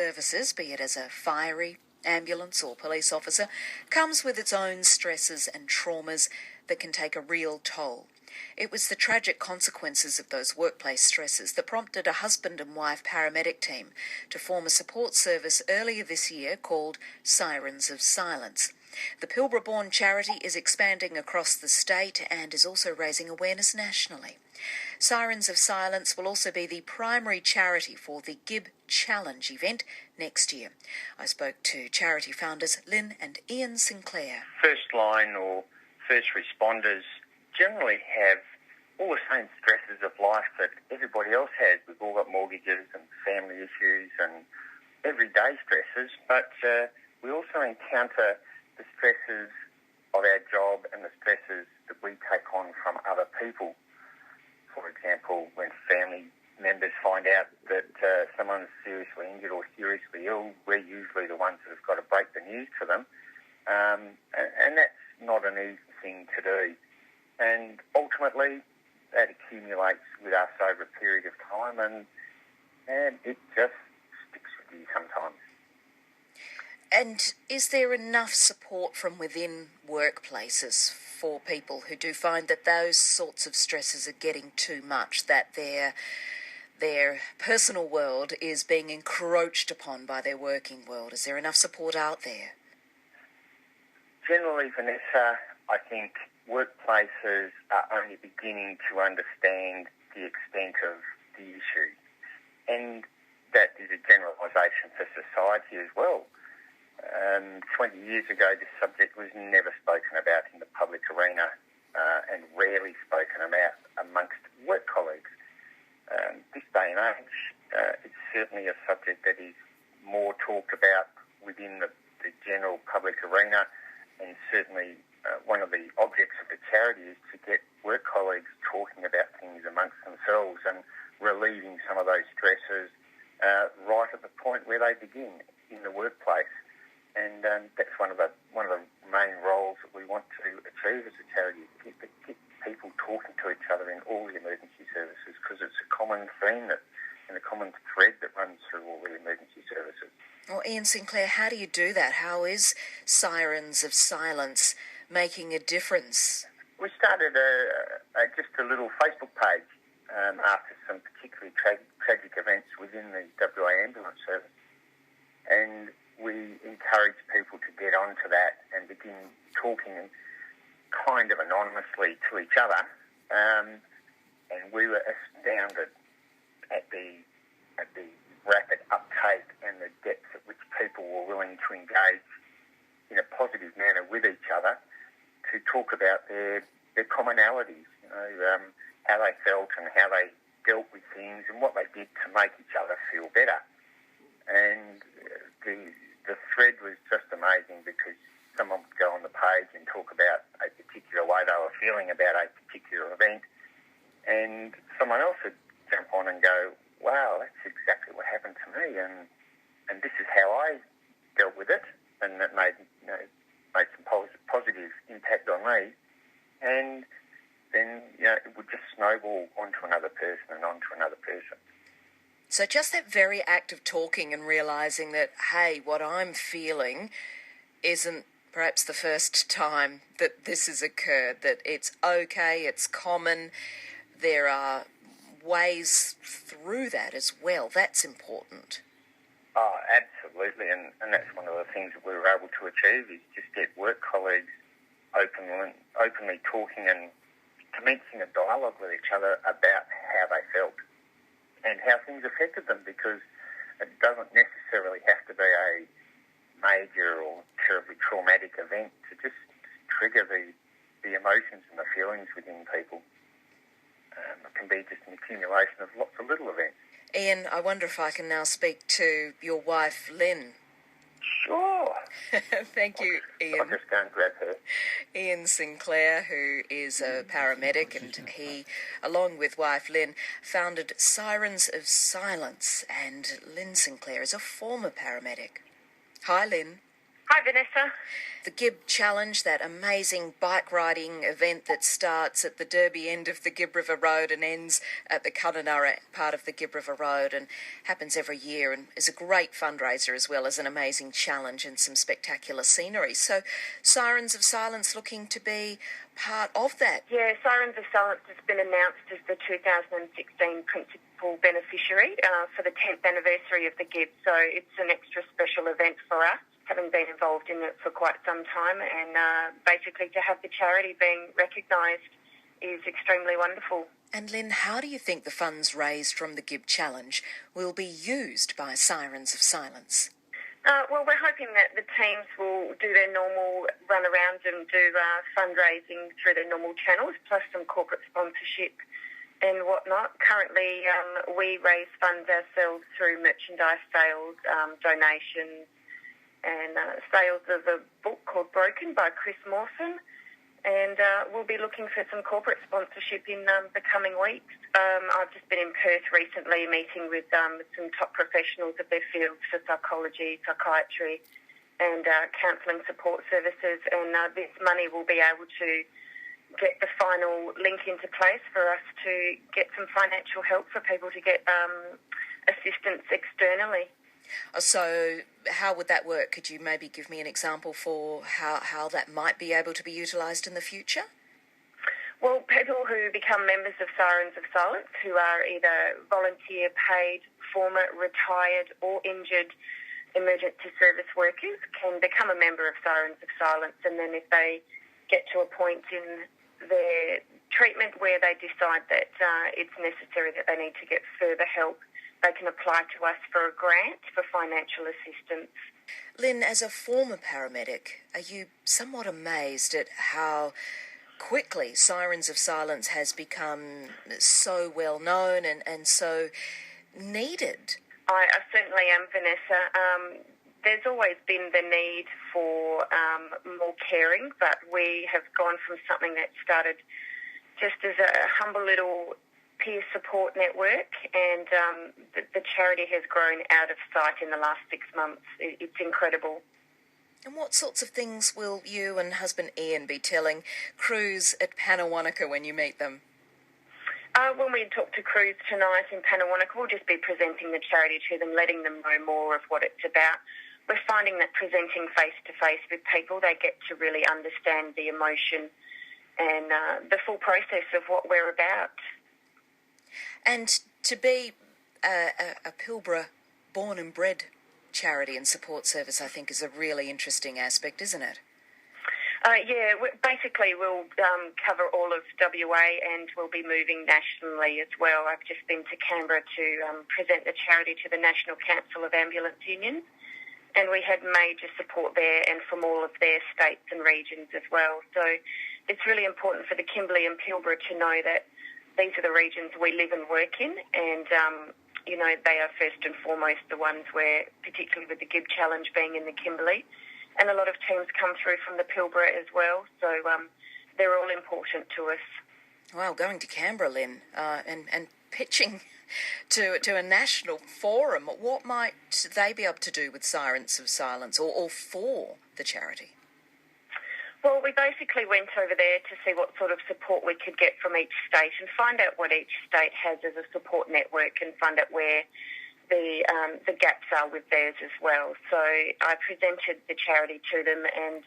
services, be it as a fiery, ambulance or police officer, comes with its own stresses and traumas that can take a real toll. It was the tragic consequences of those workplace stresses that prompted a husband and wife paramedic team to form a support service earlier this year called Sirens of Silence. The Pilbara-born charity is expanding across the state and is also raising awareness nationally. Sirens of Silence will also be the primary charity for the GIB Challenge event next year. I spoke to charity founders Lynn and Ian Sinclair. First line or first responders generally have all the same stresses of life that everybody else has. We've all got mortgages and family issues and everyday stresses, but we also encounter the stresses of our job and the stresses that we take on from other people. For example, when family members find out that someone's seriously injured or seriously ill, we're usually the ones that have got to break the news to them. And that's not an easy thing to do. And ultimately, that accumulates with us over a period of time, and it just sticks with you sometimes. And is there enough support from within workplaces for people who do find that those sorts of stresses are getting too much, that their personal world is being encroached upon by their working world? Is there enough support out there? Generally, Vanessa, I think workplaces are only beginning to understand the extent of the issue. And that is a generalisation for society as well. 20 years ago, this subject was never spoken about in the public arena and rarely spoken about amongst work colleagues. This day and age, it's certainly a subject that is more talked about within the general public arena, and certainly one of the objects of the charity is to get work colleagues talking about things amongst themselves and relieving some of those stresses right at the point where they begin in the workplace. And that's one of the main roles that we want to achieve as a charity, get people talking to each other in all the emergency services, because it's a common theme and a common thread that runs through all the emergency services. Well, Ian Sinclair, how do you do that? How is Sirens of Silence making a difference? We started just a little Facebook page after some particularly tragic events within the WA ambulance service, and we encourage people to get onto that and begin talking kind of anonymously to each other. And we were astounded at the rapid uptake and the depth at which people were willing to engage in a positive manner with each other to talk about their commonalities, how they felt and how they dealt with things and what they did to make each other feel better. And the thread was just amazing, because someone would go on the page and talk about a particular way they were feeling about a particular event, and someone else would jump on and go, wow, that's exactly what happened to me, and this is how I dealt with it, and that made some positive impact on me. And then it would just snowball onto another person and onto another person. So just that very act of talking and realising that, hey, what I'm feeling isn't perhaps the first time that this has occurred, that it's okay, it's common, there are ways through that as well. That's important. Oh, absolutely, and that's one of the things that we were able to achieve, is just get work colleagues openly talking and commencing a dialogue with each other about how they felt and how things affected them, because it doesn't necessarily have to be a major or terribly traumatic event to just trigger the emotions and the feelings within people. It can be just an accumulation of lots of little events. Ian, I wonder if I can now speak to your wife, Lynn. Sure. Thank you, Ian. I'll just go and grab her. Ian Sinclair, who is a paramedic, and he, along with wife Lynn, founded Sirens of Silence, and Lynn Sinclair is a former paramedic. Hi, Lynn. Hi, Vanessa. The Gib Challenge, that amazing bike riding event that starts at the Derby end of the Gib River Road and ends at the Kununurra part of the Gib River Road, and happens every year and is a great fundraiser as well as an amazing challenge and some spectacular scenery. So Sirens of Silence looking to be part of that. Yeah, Sirens of Silence has been announced as the 2016 principal beneficiary for the 10th anniversary of the Gib, so it's an extra special event for us, having been involved in it for quite some time, and basically to have the charity being recognised is extremely wonderful. And Lynn, how do you think the funds raised from the Gib Challenge will be used by Sirens of Silence? Well, we're hoping that the teams will do their normal run-arounds and do fundraising through their normal channels, plus some corporate sponsorship and whatnot. Currently, we raise funds ourselves through merchandise sales, donations, and sales of a book called Broken by Chris Mawson. And we'll be looking for some corporate sponsorship in the coming weeks. I've just been in Perth recently meeting with some top professionals of their fields for psychology, psychiatry and counselling support services, and this money will be able to get the final link into place for us to get some financial help for people to get assistance externally. So how would that work? Could you maybe give me an example for how that might be able to be utilised in the future? Well, people who become members of Sirens of Silence, who are either volunteer, paid, former, retired or injured emergency service workers, can become a member of Sirens of Silence, and then if they get to a point in their treatment where they decide that it's necessary that they need to get further help, they can apply to us for a grant for financial assistance. Lynn, as a former paramedic, are you somewhat amazed at how quickly Sirens of Silence has become so well known and so needed? I certainly am, Vanessa. There's always been the need for more caring, but we have gone from something that started just as a humble little peer support network, and the charity has grown out of sight in the last 6 months. It's incredible. And what sorts of things will you and husband Ian be telling crews at Pannawonica when you meet them? When we talk to crews tonight in Pannawonica, we'll just be presenting the charity to them, letting them know more of what it's about. We're finding that presenting face-to-face with people, they get to really understand the emotion and the full process of what we're about. And to be a Pilbara born and bred charity and support service, I think, is a really interesting aspect, isn't it? Basically we'll cover all of WA and we'll be moving nationally as well. I've just been to Canberra to present the charity to the National Council of Ambulance Unions, and we had major support there and from all of their states and regions as well. So it's really important for the Kimberley and Pilbara to know that these are the regions we live and work in, and they are first and foremost the ones where, particularly with the Gib Challenge being in the Kimberley, and a lot of teams come through from the Pilbara as well, so they're all important to us. Well, going to Canberra, Lynn, and pitching to a national forum, what might they be able to do with Sirens of Silence or for the charity? Well, we basically went over there to see what sort of support we could get from each state and find out what each state has as a support network and find out where the gaps are with theirs as well. So I presented the charity to them, and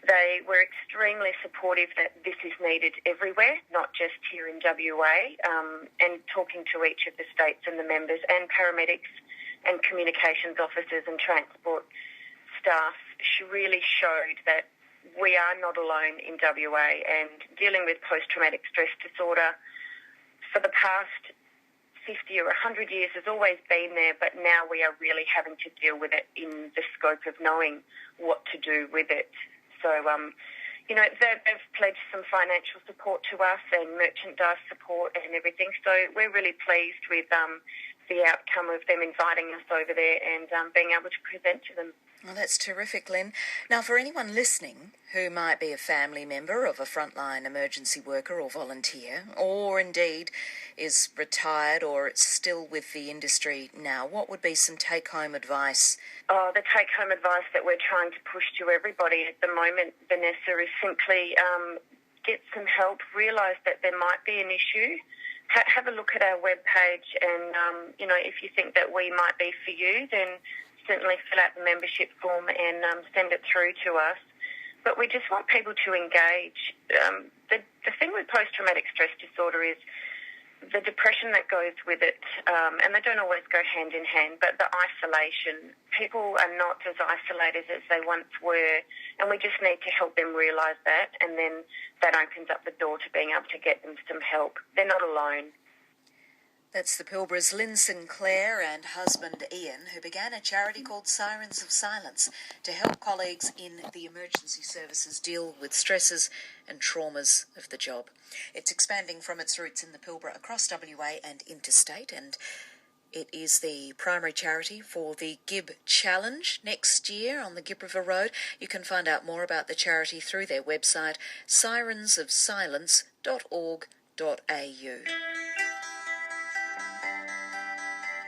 they were extremely supportive that this is needed everywhere, not just here in WA, and talking to each of the states and the members and paramedics and communications officers and transport staff really showed that we are not alone in WA, and dealing with post-traumatic stress disorder for the past 50 or 100 years has always been there, but now we are really having to deal with it in the scope of knowing what to do with it. So, they've pledged some financial support to us and merchandise support and everything. So we're really pleased with the outcome of them inviting us over there and being able to present to them. Well, that's terrific, Lynn. Now, for anyone listening who might be a family member of a frontline emergency worker or volunteer, or indeed is retired or still with the industry now, what would be some take-home advice? Oh, the take-home advice that we're trying to push to everybody at the moment, Vanessa, is simply get some help, realise that there might be an issue. Have a look at our webpage and, if you think that we might be for you, then certainly fill out the membership form and send it through to us. But we just want people to engage. The thing with post-traumatic stress disorder is the depression that goes with it, and they don't always go hand in hand, but the isolation. People are not as isolated as they once were, and we just need to help them realise that, and then that opens up the door to being able to get them some help. They're not alone. That's the Pilbara's Lynn Sinclair and husband Ian, who began a charity called Sirens of Silence to help colleagues in the emergency services deal with stresses and traumas of the job. It's expanding from its roots in the Pilbara across WA and interstate, and it is the primary charity for the Gib Challenge next year on the Gib River Road. You can find out more about the charity through their website, sirensofsilence.org.au.